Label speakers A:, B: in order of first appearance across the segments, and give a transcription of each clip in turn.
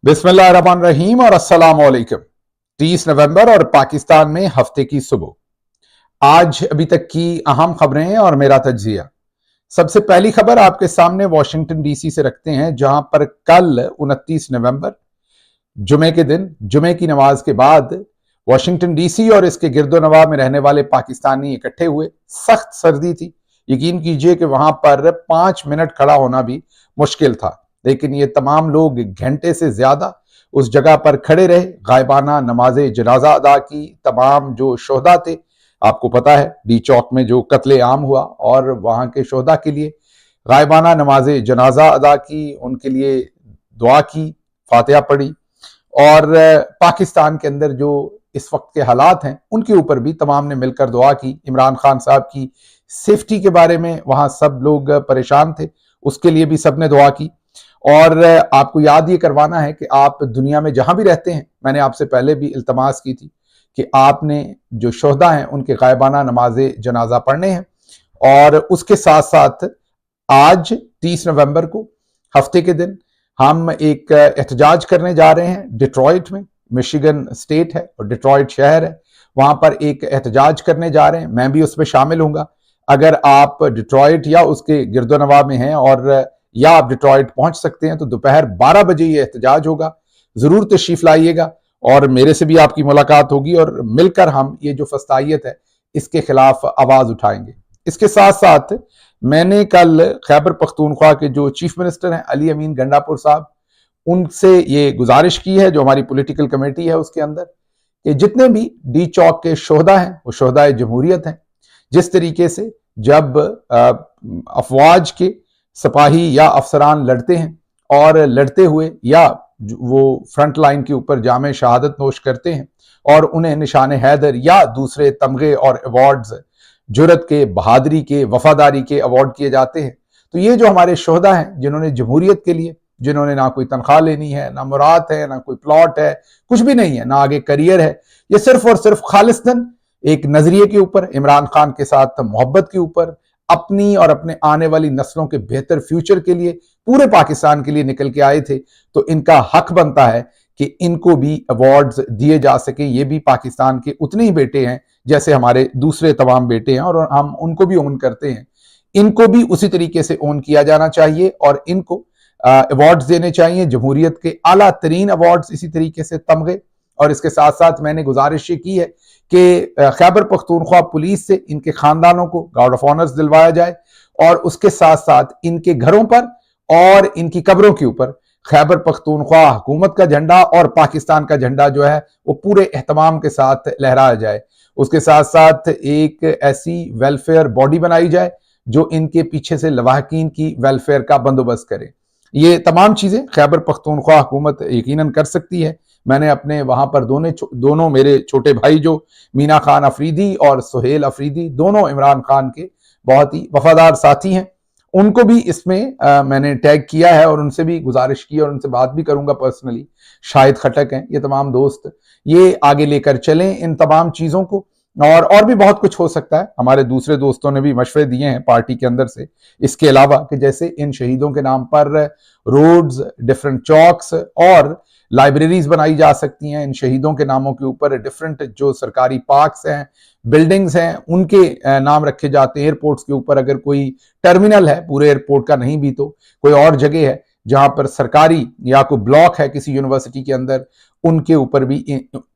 A: बिस्मिल्लाहिर्रहमानिर्रहीम और अस्सलाम वालेकुम। 30 नवंबर और पाकिस्तान में हफ्ते की सुबह। आज अभी तक की अहम खबरें और मेरा तज्जिया। सबसे पहली खबर आपके सामने वाशिंगटन डीसी से रखते हैं, जहां पर कल 29 नवंबर जुमे के दिन जुमे की नमाज के बाद वाशिंगटन डीसी और इसके गिरदोनवा में रहने वाले पाकिस्तानी इकट्ठे हुए। सख्त सर्दी थी, यकीन कीजिए कि वहां पर 5 मिनट खड़ा होना भी मुश्किल था, लेकिन ये तमाम लोग घंटे से ज्यादा उस जगह पर खड़े रहे, गायबाना नमाज जनाजा अदा की। तमाम जो शोहदा थे, आपको पता है डी चौक में जो कत्ले आम हुआ, और वहां के शोहदा के लिए गायबाना नमाज जनाजा अदा की, उनके लिए दुआ की, फातिहा पढ़ी। और पाकिस्तान के अंदर जो इस वक्त के हालात हैं उनके ऊपर भी तमाम ने मिलकर दुआ की। इमरान खान साहब की सेफ्टी के बारे में वहां सब लोग परेशान थे, उसके लिए भी सबने दुआ की। और आपको याद ये करवाना है कि आप दुनिया में जहां भी रहते हैं, मैंने आपसे पहले भी इल्तमास की थी कि आपने जो शोहदा हैं उनके गायबाना नमाज जनाजा पढ़ने हैं। और उसके साथ साथ आज 30 नवंबर को हफ्ते के दिन हम एक एहतजाज करने जा रहे हैं डिट्रॉइट में। मिशिगन स्टेट है और डिट्रॉइट शहर है, वहां पर एक एहतजाज करने जा रहे हैं। मैं भी उसमें शामिल हूंगा। अगर आप डिट्रॉइट या उसके गिरदोनवा में हैं और या आप डिट्रॉइट पहुंच सकते हैं, तो दोपहर 12 बजे ये एहतजाज होगा। जरूर तशरीफ लाइएगा और मेरे से भी आपकी मुलाकात होगी और मिलकर हम ये जो फस्तायत है इसके खिलाफ आवाज उठाएंगे। इसके साथ साथ मैंने कल खैबर पख्तूनख्वा के जो चीफ मिनिस्टर हैं अली अमीन गंडापुर साहब, उनसे ये गुजारिश की है, जो हमारी पॉलिटिकल कमेटी है उसके अंदर, कि जितने भी डी चौक के शोहदा हैं वो शोहदा जमहूरियत हैं। जिस तरीके से जब अफवाज के सिपाही या अफसरान लड़ते हैं और लड़ते हुए या वो फ्रंट लाइन के ऊपर जामे शहादत नोश करते हैं और उन्हें निशान हैदर या दूसरे तमगे और अवार्ड्स, जुरत के, बहादुरी के, वफादारी के अवार्ड किए जाते हैं, तो ये जो हमारे शोहदा हैं जिन्होंने जमहूरियत के लिए, जिन्होंने ना कोई तनख्वाह लेनी है, ना मुराद है, ना कोई प्लॉट है, कुछ भी नहीं है, ना आगे करियर है, ये सिर्फ और सिर्फ खालिस्तन एक नजरिए के ऊपर, इमरान खान के साथ मोहब्बत के ऊपर, अपनी और अपने आने वाली नस्लों के बेहतर फ्यूचर के लिए, पूरे पाकिस्तान के लिए निकल के आए थे। तो इनका हक बनता है कि इनको भी अवार्ड्स दिए जा सके। ये भी पाकिस्तान के उतने ही बेटे हैं जैसे हमारे दूसरे तमाम बेटे हैं, और हम उनको भी ओन करते हैं। इनको भी उसी तरीके से ओन किया जाना चाहिए और इनको अवार्ड्स देने चाहिए, जमहूरियत के आला तरीन अवार्ड्स, इसी तरीके से तमगे। और इसके साथ साथ मैंने गुजारिश की है कि खैबर पख्तूनख्वा पुलिस से इनके खानदानों को गार्ड ऑफ ऑनर्स दिलवाया जाए, और उसके साथ साथ इनके घरों पर और इनकी कब्रों के ऊपर खैबर पख्तूनख्वा हुकूमत का झंडा और पाकिस्तान का झंडा जो है वो पूरे एहतमाम के साथ लहराया जाए। उसके साथ साथ एक ऐसी वेलफेयर बॉडी बनाई जाए जो इनके पीछे से लवाहकीन की वेलफेयर का बंदोबस्त करे। ये तमाम चीजें खैबर पख्तूनख्वा हुकूमत यकीनन कर सकती है। मैंने अपने वहां पर दोनों मेरे छोटे भाई जो मीना खान अफरीदी और सुहेल अफरीदी, दोनों इमरान खान के बहुत ही वफादार साथी हैं, उनको भी इसमें मैंने टैग किया है और उनसे भी गुजारिश की और उनसे बात भी करूंगा पर्सनली। शाहिद खटक हैं ये तमाम दोस्त, ये आगे लेकर चलें इन तमाम चीजों को। और भी बहुत कुछ हो सकता है। हमारे दूसरे दोस्तों ने भी मशवरे दिए हैं पार्टी के अंदर से, इसके अलावा कि जैसे इन शहीदों के नाम पर रोड्स, डिफरेंट चौक्स और लाइब्रेरीज बनाई जा सकती हैं। इन शहीदों के नामों के ऊपर डिफरेंट जो सरकारी पार्क्स हैं, बिल्डिंग्स हैं, उनके नाम रखे जाते हैं। एयरपोर्ट्स के ऊपर अगर कोई टर्मिनल है, पूरे एयरपोर्ट का नहीं भी तो कोई और जगह है जहां पर सरकारी या कोई ब्लॉक है किसी यूनिवर्सिटी के अंदर, उनके ऊपर भी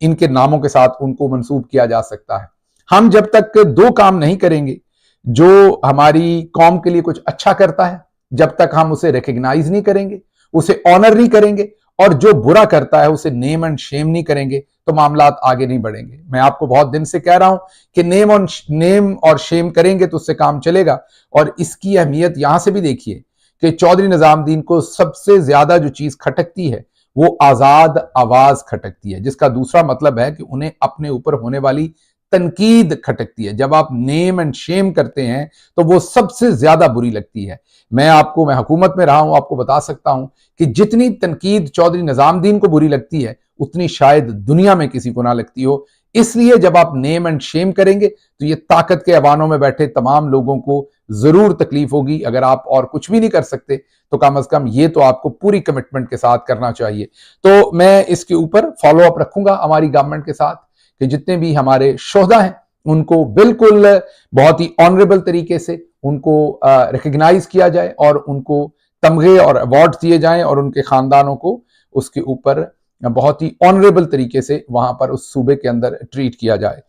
A: इनके नामों के साथ उनको मंसूब किया जा सकता है। हम जब तक दो काम नहीं करेंगे, जो हमारी कौम के लिए कुछ अच्छा करता है, जब तक हम उसे रिकग्नाइज नहीं करेंगे, उसे ऑनर नहीं करेंगे, और जो बुरा करता है उसे नेम एंड शेम नहीं करेंगे, तो मामलात आगे नहीं बढ़ेंगे। मैं आपको बहुत दिन से कह रहा हूं कि नेम और शेम करेंगे तो उससे काम चलेगा। और इसकी अहमियत यहां से भी देखिए कि चौधरी निजामुद्दीन को सबसे ज्यादा जो चीज खटकती है वो आजाद आवाज खटकती है, जिसका दूसरा मतलब है कि उन्हें अपने ऊपर होने वाली तनकीद खटकती है। जब आप नेम एंड शेम करते हैं तो वो सबसे ज्यादा बुरी लगती है। मैं हुकूमत में रहा हूं, आपको बता सकता हूं कि जितनी तनकीद चौधरी निजामुद्दीन को बुरी लगती है उतनी शायद दुनिया में किसी को ना लगती हो। इसलिए जब आप नेम एंड शेम करेंगे तो ये ताकत के ऐवानों में बैठे तमाम लोगों को जरूर तकलीफ होगी। अगर आप और कुछ भी नहीं कर सकते तो कम से कम ये तो आपको पूरी कमिटमेंट के साथ करना चाहिए। तो मैं इसके ऊपर फॉलो अप रखूंगा हमारी गवर्नमेंट के साथ कि जितने भी हमारे शोहदा हैं उनको बिल्कुल बहुत ही ऑनरेबल तरीके से उनको रिकग्नाइज किया जाए और उनको तमगे और अवार्ड दिए जाएं और उनके खानदानों को उसके ऊपर बहुत ही ऑनरेबल तरीके से वहां पर उस सूबे के अंदर ट्रीट किया जाए।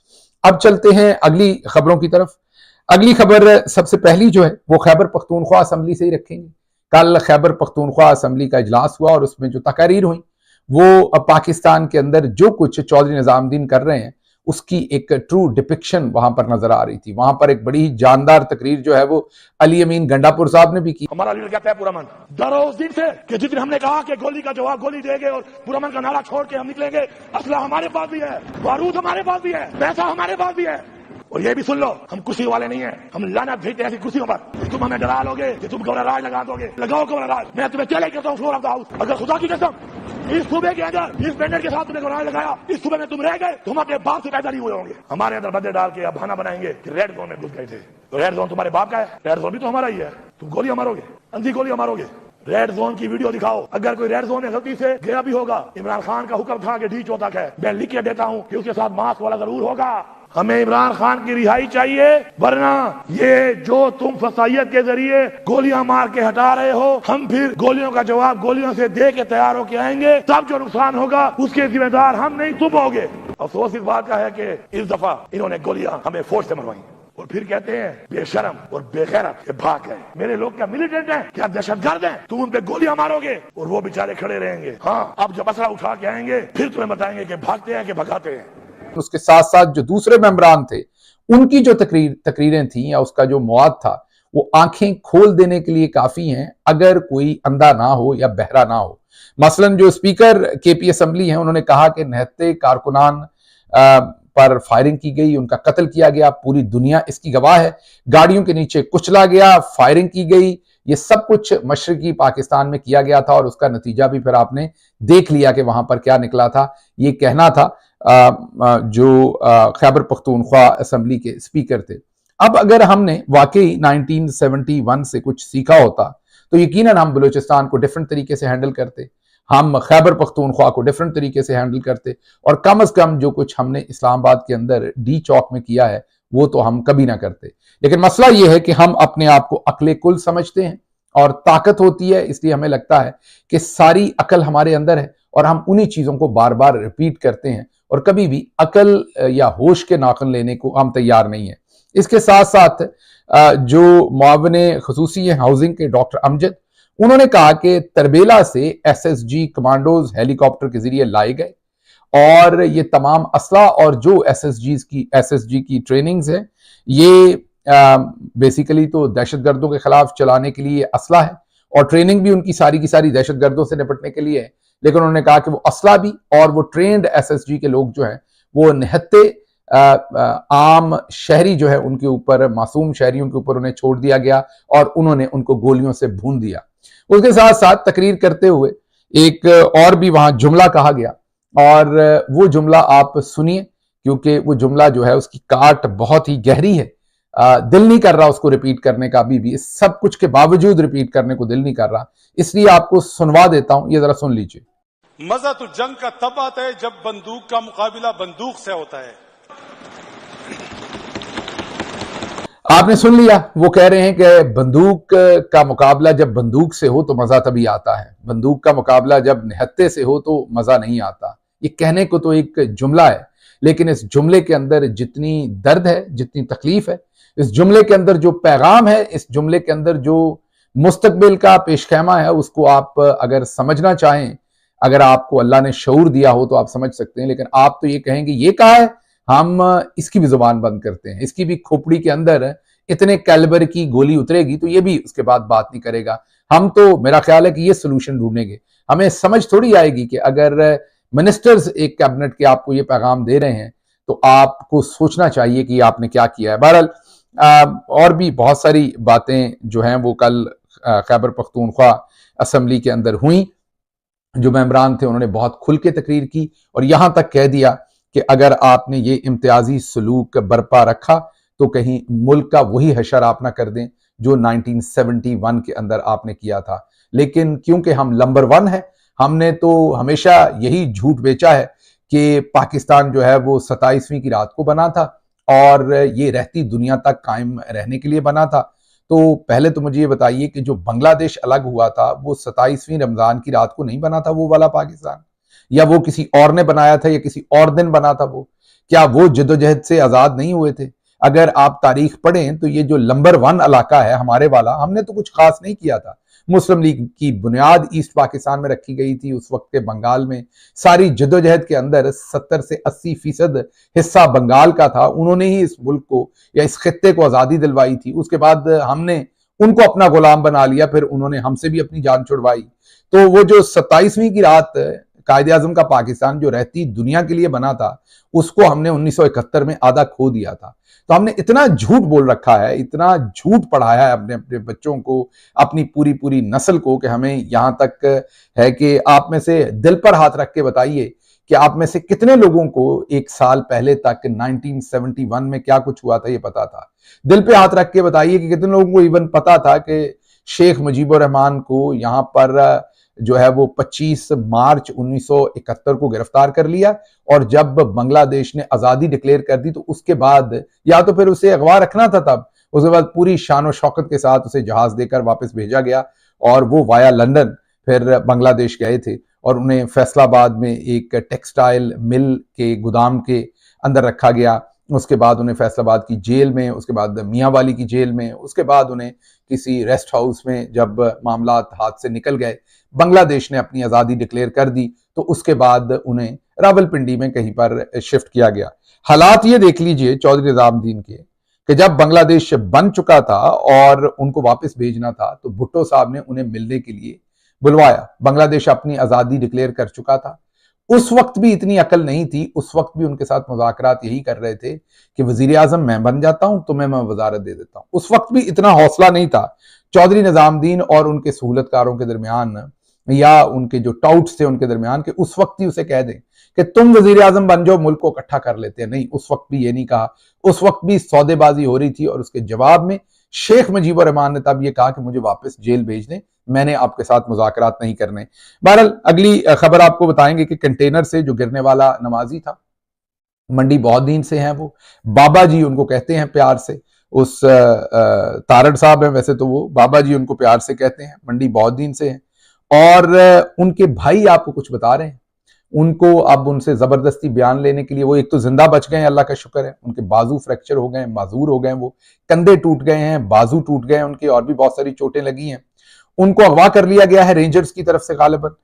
A: अब चलते हैं अगली खबरों की तरफ। अगली खबर सबसे पहली जो है वो खैबर पख्तूनख्वा असम्बली से ही रखेंगे। कल खैबर पख्तूनख्वा असम्बली का इजलास हुआ और उसमें जो तकारीर हुई वो पाकिस्तान के अंदर जो कुछ चौधरी निजामुद्दीन कर रहे हैं उसकी एक ट्रू डिपिक्शन वहां पर नजर आ रही थी। वहां पर एक बड़ी जानदार तकरीर जो है वो अली अमीन गंडापुर साहब ने भी की।
B: हमारा लीडर कहता है पुरअमन डरो उस दिन से कि जिस दिन हमने कहा कि गोली का जवाब गोली देंगे और पुरअमन का नारा छोड़ के हम निकलेंगे। असला हमारे पास भी है, बारूद हमारे पास भी है, पैसा हमारे पास भी है। और ये भी सुन लो, हम कुर्सी वाले नहीं है, हम लानत भेजते हैं ऐसी कुर्सियों पर। तुम हमें डरा लोगे कि तुम गवर्नर राज लगा दोगे, लगाओ गवर्नर राज। मैं तुम्हें चैलेंज करता हूँ फ्लोर ऑफ द हाउस, अगर खुदा की कसम इस सूबे के अंदर इस बैंडर के साथ तुमने गवर्नर लगाया, इस सूबे में तुम रह गए, तुम अपने बाप से पैदा नहीं हुए होंगे। हमारे अंदर बंदे डाल के अब बहाना बनाएंगे कि रेड जोन में घुस गए थे। तो रेड जोन तुम्हारे बाप का है, रेड जोन भी तो हमारा ही है। तुम गोलियां मारोगे, अंधी गोलियां मारोगे। रेड जोन की वीडियो दिखाओ। अगर कोई रेड जोन में गलती से गया भी होगा, इमरान खान का हुक्म था कि डी4 तक है, मैं लिख के देता हूं कि उसके साथ मास्क वाला जरूर होगा। हमें इमरान खान की रिहाई चाहिए, वरना ये जो तुम फसाइयत के जरिए गोलियां मार के हटा रहे हो, हम फिर गोलियों का जवाब गोलियों से दे के तैयार होके आएंगे। तब जो नुकसान होगा उसके जिम्मेदार हम नहीं, तुम होगे। अफसोस इस बात का है कि इस दफा इन्होंने गोलियां हमें फोर्स से मरवाई और फिर कहते हैं बेशरम और बेगैरत के भाग गए। मेरे लोग क्या मिलिटेंट हैं, क्या दहशतगर्द हैं? तुम उन पे गोलियां मारोगे और वो बेचारे खड़े रहेंगे। हाँ, अब जब असला उठा के आएंगे फिर तुम्हें बताएंगे कि भागते हैं कि भगाते हैं।
A: उसके साथ साथ जो दूसरे मेंबरान थे उनकी जो तकरीरें थी या उसका जो मवाद था वो आंखें खोल देने के लिए काफी हैं अगर कोई अंधा ना हो या बहरा ना हो। मसलन जो स्पीकर केपी असम्बली हैं उन्होंने कहा कि निहत्ते कारकुनान पर फायरिंग की गई, उनका कत्ल किया गया, पूरी दुनिया इसकी गवाह है। गाड़ियों के नीचे कुचला गया, फायरिंग की गई, ये सब कुछ मशरकी पाकिस्तान में किया गया था और उसका नतीजा भी फिर आपने देख लिया कि वहां पर क्या निकला था। ये कहना था जो खैबर पख्तूनख्वा असम्बली के स्पीकर थे। अब अगर हमने वाकई 1971 से कुछ सीखा होता तो यकीनन हम बलूचिस्तान को डिफरेंट तरीके से हैंडल करते, हम खैबर पख्तूनख्वा को डिफरेंट तरीके से हैंडल करते और कम से कम जो कुछ हमने इस्लामाबाद के अंदर डी चौक में किया है वो तो हम कभी ना करते। लेकिन मसला यह है कि हम अपने आप को अक्ले कुल समझते हैं और ताकत होती है, इसलिए हमें लगता है कि सारी अकल हमारे अंदर है और हम उन्हीं चीजों को बार बार रिपीट करते हैं और कभी भी अकल या होश के नाखन लेने को हम तैयार नहीं है। इसके साथ साथ जो मुआवने खसूसी हैं हाउसिंग के डॉक्टर अमजद, उन्होंने कहा कि तरबेला से एसएसजी कमांडोज हेलीकॉप्टर के जरिए लाए गए और ये तमाम असला और जो एसएसजी की ट्रेनिंग्स है ये बेसिकली तो दहशतगर्दों के खिलाफ चलाने के लिए असला है और ट्रेनिंग भी उनकी सारी की सारी दहशतगर्दों से निपटने के लिए है। लेकिन उन्होंने कहा कि वो असला भी और वो ट्रेंड एसएसजी के लोग जो हैं वो निहत्ते आम शहरी जो है उनके ऊपर, मासूम शहरियों के ऊपर उन्हें छोड़ दिया गया और उन्होंने उनको गोलियों से भून दिया। उसके साथ साथ तकरीर करते हुए एक और भी वहां जुमला कहा गया और वो जुमला आप सुनिए क्योंकि वो जुमला जो है उसकी काट बहुत ही गहरी है। दिल नहीं कर रहा उसको रिपीट करने का, अभी भी इस सब कुछ के बावजूद रिपीट करने को दिल नहीं कर रहा, इसलिए आपको सुनवा देता हूं, ये जरा सुन लीजिए।
C: मजा तो जंग का तब आता है जब बंदूक का मुकाबला बंदूक से होता है।
A: आपने सुन लिया, वो कह रहे हैं कि बंदूक का मुकाबला जब बंदूक से हो तो मजा तभी आता है, बंदूक का मुकाबला जब निहत्ते से हो तो मजा नहीं आता। ये कहने को तो एक जुमला है, लेकिन इस जुमले के अंदर जितनी दर्द है, जितनी तकलीफ है, इस जुमले के अंदर जो पैगाम है, इस जुमले के अंदर जो मुस्तकबिल का पेशखैमा है, उसको आप अगर समझना चाहें, अगर आपको अल्लाह ने शऊर दिया हो तो आप समझ सकते हैं। लेकिन आप तो ये कहेंगे ये कहा है, हम इसकी भी जुबान बंद करते हैं, इसकी भी खोपड़ी के अंदर इतने कैलिबर की गोली उतरेगी तो ये भी उसके बाद बात नहीं करेगा। हम तो मेरा ख्याल है कि ये सोल्यूशन ढूंढेंगे। हमें समझ थोड़ी आएगी कि अगर मिनिस्टर्स एक कैबिनेट के आपको ये पैगाम दे रहे हैं तो आपको सोचना चाहिए कि आपने क्या किया है। बहरहाल और भी बहुत सारी बातें जो हैं वो कल खैबर पख्तूनख्वा असम्बली के अंदर हुई। जो मेंबरान थे उन्होंने बहुत खुल के तकरीर की और यहां तक कह दिया कि अगर आपने ये इम्तियाजी सलूक बरपा रखा तो कहीं मुल्क का वही हशर आप ना कर दें जो 1971 के अंदर आपने किया था। लेकिन क्योंकि हम नंबर 1 है, हमने तो हमेशा यही झूठ बेचा है कि पाकिस्तान जो है वो 27वीं की रात को बना था और ये रहती दुनिया तक कायम रहने के लिए बना था। तो पहले तो मुझे ये बताइए कि जो बांग्लादेश अलग हुआ था वो 27वीं रमजान की रात को नहीं बना था वो वाला पाकिस्तान, या वो किसी और ने बनाया था या किसी और दिन बना था वो? क्या वो जद्दोजहद से आजाद नहीं हुए थे? अगर आप तारीख पढ़ें तो ये जो नंबर 1 इलाका है हमारे वाला, हमने तो कुछ खास नहीं किया था। मुस्लिम लीग की बुनियाद ईस्ट पाकिस्तान में रखी गई थी उस वक्त के बंगाल में। सारी जद्दोजहद के अंदर 70 से 80% हिस्सा बंगाल का था। उन्होंने ही इस मुल्क को या इस खित्ते को आजादी दिलवाई थी। उसके बाद हमने उनको अपना गुलाम बना लिया, फिर उन्होंने हमसे भी अपनी जान छुड़वाई। तो वो जो 27वीं की रात कायदे आजम का पाकिस्तान जो रहती दुनिया के लिए बना था, उसको हमने 1971 में आधा खो दिया था। तो हमने इतना झूठ बोल रखा है, इतना झूठ पढ़ाया है अपने अपने बच्चों को, अपनी पूरी पूरी नस्ल को, कि हमें यहां तक है कि आप में से दिल पर हाथ रख के बताइए कि आप में से कितने लोगों को एक साल पहले तक 1971 में क्या कुछ हुआ था ये पता था। दिल पे हाथ रख के बताइए कि कितने लोगों को इवन पता था कि शेख मुजीबुर रहमान को यहां पर जो है वो 25 मार्च 1971 को गिरफ्तार कर लिया, और जब बांग्लादेश ने आजादी डिक्लेयर कर दी तो उसके बाद या तो फिर उसे अगवा रखना था, तब उसके बाद पूरी शान शौकत के साथ उसे जहाज देकर वापस भेजा गया और वो वाया लंदन फिर बांग्लादेश गए थे और उन्हें फैसलाबाद में एक टेक्सटाइल मिल के गोदाम के अंदर रखा गया। उसके बाद उन्हें फैसलाबाद की जेल में, उसके बाद मियांवाली की जेल में, उसके बाद उन्हें किसी रेस्ट हाउस में, जब मामलात हाथ से निकल गए, बांग्लादेश ने अपनी आजादी डिक्लेयर कर दी तो उसके बाद उन्हें रावलपिंडी में कहीं पर शिफ्ट किया गया। हालात ये देख लीजिए चौधरी निजामुद्दीन के कि जब बांग्लादेश बन चुका था और उनको वापस भेजना था तो भुट्टो साहब ने उन्हें मिलने के लिए बुलवाया। बांग्लादेश अपनी आजादी डिक्लेयर कर चुका था। उस वक्त भी इतनी अकल नहीं थी, उस वक्त भी उनके साथ मुज़ाकरात यही कर रहे थे कि वजीर आजम मैं बन जाता हूं, तुम्हें मैं वजारत दे देता हूं। उस वक्त भी इतना हौसला नहीं था चौधरी निजामुद्दीन और उनके सहूलतकारों के दरमियान या उनके जो टाउट्स थे उनके दरमियान कि उस वक्त ही उसे कह दें कि तुम वजीर आजम बन जाओ, मुल्क को इकट्ठा कर लेते हैं। नहीं, उस वक्त भी ये नहीं कहा। उस वक्त भी सौदेबाजी हो रही थी और उसके जवाब में शेख मुजीबुर रहमान ने तब ये कहा कि मुझे वापस जेल भेज दें, मैंने आपके साथ मुज़ाकरात नहीं करने। बहरहाल अगली खबर आपको बताएंगे कि कंटेनर से जो गिरने वाला नमाजी था, मंडी बहुद्दीन से हैं वो, बाबा जी उनको कहते हैं प्यार से। उस तारड़ साहब हैं वैसे तो वो, बाबा जी उनको प्यार से कहते हैं, मंडी बहुद्दीन से हैं। और उनके भाई आपको कुछ बता रहे हैं, उनको अब उनसे जबरदस्ती बयान लेने के लिए, वो एक तो जिंदा बच गए हैं, अल्लाह का शुक्र है, उनके बाजू फ्रैक्चर हो गए, माजूर हो गए, वो कंधे टूट गए हैं, बाजू टूट गए हैं उनके, और भी बहुत सारी चोटें लगी हैं। उनको अगवा कर लिया गया है रेंजर्स की तरफ से गालिबन,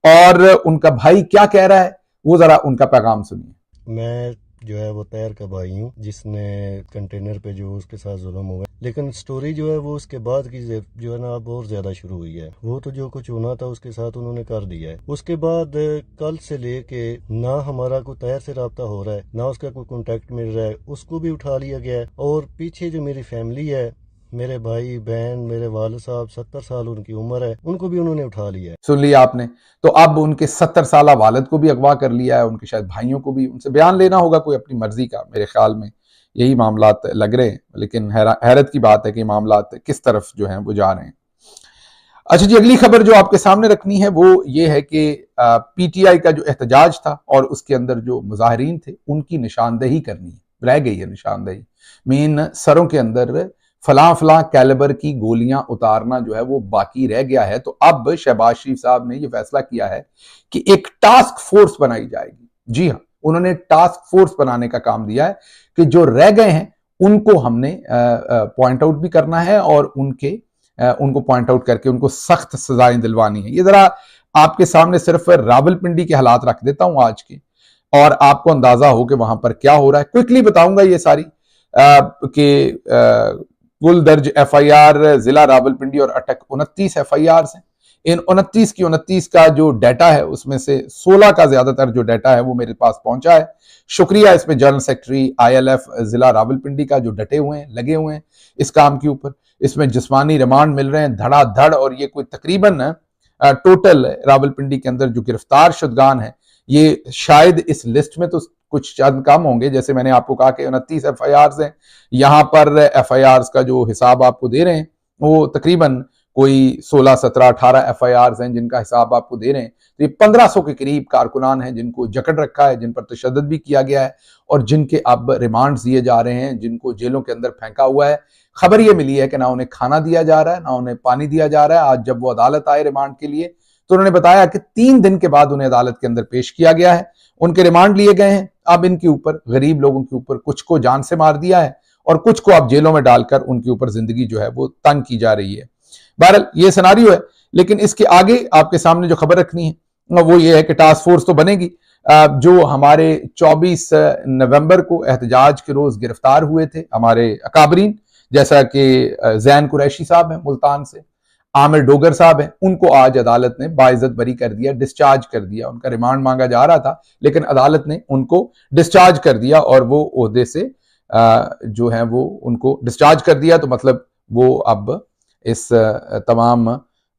A: और उनका भाई क्या कह रहा है वो जरा उनका पैगाम सुनिए।
D: मैं जो है वो तैर का भाई हूँ जिसने कंटेनर पे जो उसके साथ जुल्म हुआ, लेकिन स्टोरी जो है वो उसके बाद की जो है ना अब और ज्यादा शुरू हुई है। वो तो जो कुछ होना था उसके साथ उन्होंने कर दिया है। उसके बाद कल से लेके ना हमारा कोई तैर से रब्ता हो रहा है, ना उसका कोई कॉन्टेक्ट मिल रहा है, उसको भी उठा लिया गया है। और पीछे जो मेरी फैमिली है, मेरे भाई बहन, मेरे वालिद साहब 70 साल उनकी उम्र है, उनको भी उन्होंने उठा लिया है।
A: सुन लिया आपने, तो अब उनके 70 साल वालिद को भी अगवा कर लिया है, उनके शायद भाइयों को भी, उनसे बयान लेना होगा कोई अपनी मर्जी का, मेरे ख्याल में यही मामलात लग रहे हैं। लेकिन हैरत की बात है कि मामलात किस तरफ जो हैं वो जा रहे हैं। अच्छा जी, अगली खबर जो आपके सामने रखनी है वो ये है कि पीटीआई का जो एहतजाज था और उसके अंदर जो मुजाहिरीन थे उनकी निशानदेही करनी है, रह गई है निशानदेही। मेन सरों के अंदर फलां फलां कैलिबर की गोलियां उतारना जो है वो बाकी रह गया है। तो अब शहबाज शरीफ साहब ने यह फैसला किया है कि एक टास्क फोर्स बनाई जाएगी। जी हाँ, उन्होंने टास्क फोर्स बनाने का काम दिया है कि जो रह गए हैं उनको हमने पॉइंट आउट भी करना है और उनको पॉइंट आउट करके उनको सख्त सजाएं दिलवानी है। ये जरा आपके सामने सिर्फ रावलपिंडी के हालात रख देता हूं आज के, और आपको अंदाजा हो कि वहां पर क्या हो रहा है। क्विकली बताऊंगा ये सारी कि कुल दर्ज एफआईआर जिला रावलपिंडी और अटक 29 एफआईआर हैं। इन 29 की 29 का जो डाटा है उसमें से 16 का ज्यादातर जो डाटा है वो मेरे पास पहुंचा है। शुक्रिया इसमें जनरल सेक्रेटरी आईएलएफ जिला रावलपिंडी का जो डटे हुए हैं, लगे हुए हैं इस काम के ऊपर। इसमें जिस्मानी रिमांड मिल रहे हैं धड़ाधड़, और ये कोई तकरीबन टोटल रावलपिंडी के अंदर जो गिरफ्तार शुदगान है, ये शायद इस लिस्ट में तो कुछ चंद कम होंगे। जैसे मैंने आपको कहा कि 29 FIRs हैं, यहाँ पर FIRs का जो हिसाब आपको दे रहे हैं वो तकरीबन कोई 16, 17, 18 FIRs हैं जिनका हिसाब आपको दे रहे हैं। तो ये 1500 के करीब कारकुनान हैं जिनको जकड़ रखा है, जिन पर तशद्दुद भी किया गया है और जिनके अब रिमांड्स दिए जा रहे हैं, जिनको जेलों के अंदर फेंका हुआ है। खबर ये मिली है कि ना उन्हें खाना दिया जा रहा है, ना उन्हें पानी दिया जा रहा है। आज जब वो अदालत आए रिमांड के लिए तो उन्होंने बताया कि 3 दिन के बाद उन्हें अदालत के अंदर पेश किया गया है, उनके रिमांड लिए गए हैं। अब इनके ऊपर, गरीब लोगों के ऊपर, कुछ को जान से मार दिया है और कुछ को अब जेलों में डालकर उनके ऊपर जिंदगी जो है वो तंग की जा रही है। बहरहाल ये सिनारियो है, लेकिन इसके आगे आपके सामने जो खबर रखनी है वो ये है कि टास्क फोर्स तो बनेगी। जो हमारे 24 नवंबर को एहतजाज के रोज गिरफ्तार हुए थे हमारे अकाबरीन, जैसा कि जैन कुरैशी साहब हैं मुल्तान से, आमिर डोगर साहब हैं, उनको आज अदालत ने बाइज्जत बरी कर दिया, डिस्चार्ज कर दिया। उनका रिमांड मांगा जा रहा था लेकिन अदालत ने उनको डिस्चार्ज कर दिया और वो ओहदे से जो है वो उनको डिस्चार्ज कर दिया। तो मतलब वो अब इस तमाम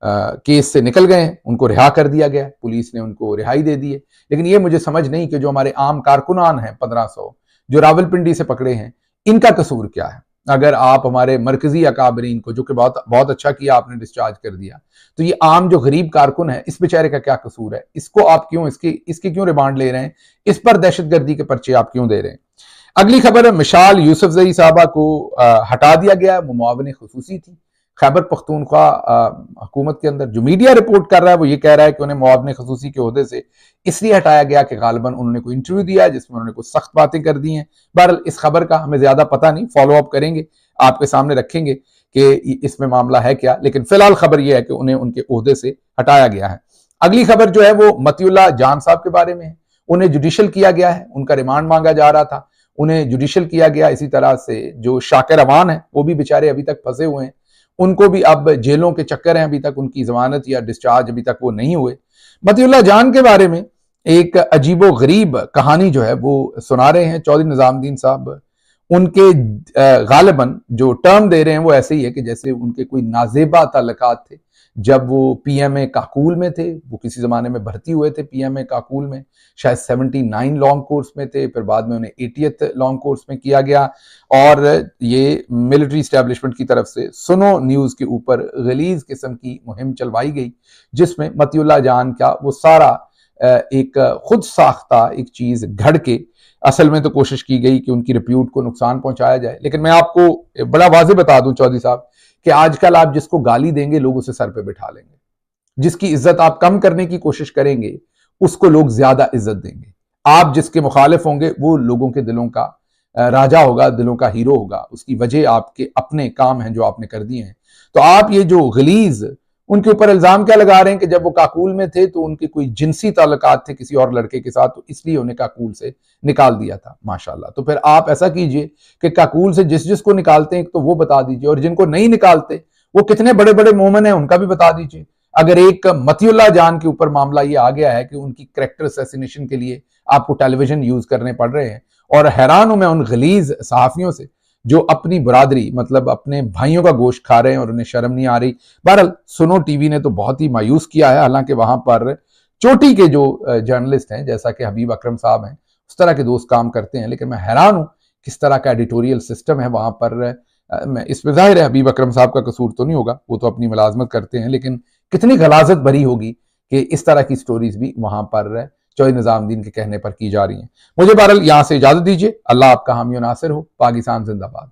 A: केस से निकल गए हैं, उनको रिहा कर दिया गया, पुलिस ने उनको रिहाई दे दी है। लेकिन ये मुझे समझ नहीं कि जो हमारे आम कारकुनान हैं 1500 जो रावलपिंडी से पकड़े हैं, इनका कसूर क्या है। अगर आप हमारे मरकजी अकाबरीन को, जो कि बहुत अच्छा किया आपने डिस्चार्ज कर दिया, तो ये आम जो गरीब कारकुन है इस बेचारे का क्या कसूर है? इसको आप क्यों इसकी क्यों रिमांड ले रहे हैं? इस पर दहशतगर्दी के पर्चे आप क्यों दे रहे हैं? अगली खबर है, मिशाल यूसुफजई साहबा को हटा दिया गया। वो मुआविन खुसूसी थी खैबर पख्तूनख्वा हुकूमत के अंदर। जो मीडिया रिपोर्ट कर रहा है वो ये कह रहा है कि उन्हें मुआविन खुसूसी के ओहदे से इसलिए हटाया गया कि गालिबन उन्होंने कोई इंटरव्यू दिया है जिसमें उन्होंने कुछ सख्त बातें कर दी हैं। बहरहाल इस खबर का हमें ज्यादा पता नहीं, फॉलो अप करेंगे, आपके सामने रखेंगे कि इसमें मामला है क्या। लेकिन फिलहाल खबर यह है कि उन्हें उनके ओहदे से हटाया गया है। अगली खबर जो है वो मतियुल्लाह जान साहब के बारे में है। उन्हें जुडिशल किया गया है, उनका रिमांड मांगा जा रहा था, उन्हें जुडिशल किया गया। इसी तरह से जो शाकिर अवान है वो भी बेचारे अभी तक फंसे हुए हैं, उनको भी अब जेलों के चक्कर हैं, अभी तक उनकी जमानत या डिस्चार्ज अभी तक वो नहीं हुए। मतियुल्लाह जान के बारे में एक अजीबो गरीब कहानी जो है वो सुना रहे हैं चौधरी निजामुद्दीन साहब। उनके गालिबन जो टर्म दे रहे हैं वो ऐसे ही है कि जैसे उनके कोई नाजेबा ताल्लुकात थे जब वो PMA काकूल में थे। वो किसी जमाने में भर्ती हुए थे PMA काकूल में, शायद 79 लॉन्ग कोर्स में थे, फिर बाद में उन्हें 80th लॉन्ग कोर्स में किया गया और ये मिलिट्री स्टैब्लिशमेंट की तरफ से सुनो न्यूज के ऊपर गलीज किस्म की मुहिम चलवाई गई जिसमें मतियुल्लाह जान का वो सारा एक खुद साख्ता एक चीज घड़ के असल में तो कोशिश की गई कि उनकी रिप्यूट को नुकसान पहुंचाया जाए। लेकिन मैं आपको बड़ा वाज़ेह बता दूं चौधरी साहब कि आजकल आप जिसको गाली देंगे लोग उसे सर पे बिठा लेंगे, जिसकी इज्जत आप कम करने की कोशिश करेंगे उसको लोग ज्यादा इज्जत देंगे। आप जिसके मुखालिफ होंगे वो लोगों के दिलों का राजा होगा, दिलों का हीरो होगा। उसकी वजह आपके अपने काम हैं जो आपने कर दिए हैं। तो आप ये जो गलीज उनके ऊपर इल्जाम क्या लगा रहे हैं कि जब वो काकूल में थे तो उनके कोई जिनसी ताल्लुकात थे किसी और लड़के के साथ, तो इसलिए उन्हें काकूल से निकाल दिया था। माशाल्लाह। तो फिर आप ऐसा कीजिए कि काकूल से जिस जिसको निकालते हैं तो वो बता दीजिए, और जिनको नहीं निकालते वो कितने बड़े बड़े मोमिन हैं उनका भी बता दीजिए। अगर एक मतियुल्लाह जान के ऊपर मामला ये आ गया है कि उनकी कैरेक्टर असैसिनेशन के लिए आपको टेलीविजन यूज करने पड़ रहे हैं, और हैरान हूं मैं उन गलीज सहाफियों से जो अपनी बरादरी मतलब अपने भाइयों का गोश्त खा रहे हैं और उन्हें शर्म नहीं आ रही। बहरहाल सुनो टीवी ने तो बहुत ही मायूस किया है, हालांकि वहां पर चोटी के जो जर्नलिस्ट हैं जैसा कि हबीब अकरम साहब हैं उस तरह के दोस्त काम करते हैं। लेकिन मैं हैरान हूं किस तरह का एडिटोरियल सिस्टम है वहां पर। इसमें जाहिर है हबीब अकरम साहब का कसूर तो नहीं होगा, वो तो अपनी मुलाजमत करते हैं, लेकिन कितनी गलाजत भरी होगी कि इस तरह की स्टोरीज भी वहां पर चौधरी निजामुद्दीन के कहने पर की जा रही हैं। मुझे बहरहाल यहां से इजाजत दीजिए। अल्लाह आपका हामी और नासिर हो। पाकिस्तान जिंदाबाद।